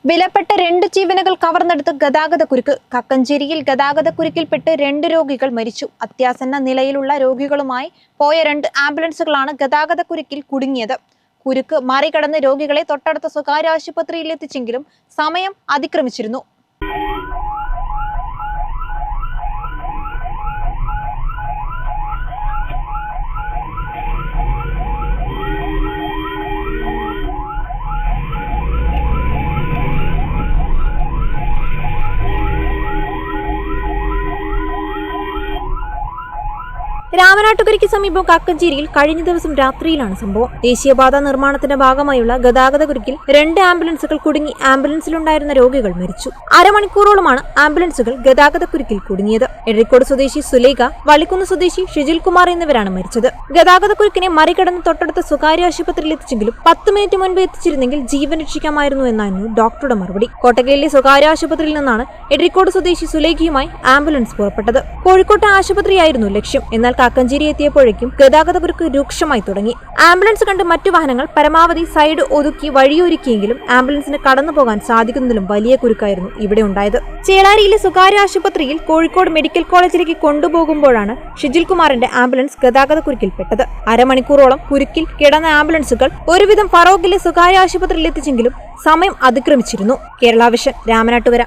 വിലപ്പെട്ട 2 ജീവനുകൾ കവർന്നെടുത്ത് ഗതാഗതക്കുരുക്ക്. കക്കഞ്ചേരിയിൽ ഗതാഗതക്കുരുക്കിൽപ്പെട്ട് 2 രോഗികൾ മരിച്ചു. അത്യാസന്ന നിലയിലുള്ള രോഗികളുമായി പോയ 2 ആംബുലൻസുകളാണ് ഗതാഗതക്കുരുക്കിൽ കുടുങ്ങിയത്. കുരുക്ക് മറികടന്ന് രോഗികളെ തൊട്ടടുത്ത സ്വകാര്യ ആശുപത്രിയിൽ എത്തിച്ചെങ്കിലും സമയം അതിക്രമിച്ചിരുന്നു. രാമനാട്ടുകരയ്ക്ക് സമീപം കക്കഞ്ചേരിയിൽ കഴിഞ്ഞ ദിവസം രാത്രിയിലാണ് സംഭവം. ദേശീയപാത നിർമ്മാണത്തിന്റെ ഭാഗമായുള്ള ഗതാഗതക്കുരുക്കിൽ 2 ആംബുലൻസുകൾ കുടുങ്ങി ആംബുലൻസിലുണ്ടായിരുന്ന രോഗികൾ മരിച്ചു. അരമണിക്കൂറോളമാണ് ആംബുലൻസുകൾ ഗതാഗതക്കുരുക്കിൽ കുടുങ്ങിയത്. എഴരിക്കോട് സ്വദേശി സുലേഖ, വള്ളിക്കുന്ന് സ്വദേശി ഷിജിൽ കുമാർ എന്നിവരാണ് മരിച്ചത്. ഗതാഗതക്കുരുക്കിനെ മറികടന്ന് തൊട്ടടുത്ത സ്വകാര്യ ആശുപത്രിയിൽ എത്തിച്ചെങ്കിലും 10 മിനിറ്റ് മുൻപ് എത്തിച്ചിരുന്നെങ്കിൽ ജീവൻ രക്ഷിക്കാമായിരുന്നു എന്നായിരുന്നു ഡോക്ടറുടെ മറുപടി. കോട്ടകലിലെ സ്വകാര്യ ആശുപത്രിയിൽ നിന്നാണ് എഴരിക്കോട് സ്വദേശി സുലേഖയുമായി ആംബുലൻസ് പുറപ്പെട്ടത്. കോഴിക്കോട്ടെ ആശുപത്രിയായിരുന്നു ലക്ഷ്യം. എന്നാൽ കാക്കഞ്ചേരി എത്തിയപ്പോഴേക്കും ഗതാഗതക്കുരുക്ക് രൂക്ഷമായി തുടങ്ങി. ആംബുലൻസ് കണ്ട് മറ്റു വാഹനങ്ങൾ പരമാവധി സൈഡ് ഒതുക്കി വഴിയൊരുക്കിയെങ്കിലും ആംബുലൻസിന് കടന്നു പോകാൻ സാധിക്കുന്നതിലും വലിയ കുരുക്കായിരുന്നു ഇവിടെ ഉണ്ടായത്. ചേളാരിയിലെ സ്വകാര്യ ആശുപത്രിയിൽ കോഴിക്കോട് മെഡിക്കൽ കോളേജിലേക്ക് കൊണ്ടുപോകുമ്പോഴാണ് ഷിജിൽ കുമാറിന്റെ ആംബുലൻസ് ഗതാഗതക്കുരുക്കിൽപ്പെട്ടത്. അരമണിക്കൂറോളം കുരുക്കിൽ കിടന്ന ആംബുലൻസുകൾ ഒരുവിധം ഫറോക്കിലെ സ്വകാര്യ ആശുപത്രിയിൽ എത്തിച്ചെങ്കിലും സമയം അതിക്രമിച്ചിരുന്നു. കേരള വിഷൻ, രാമനാട്ടുകര.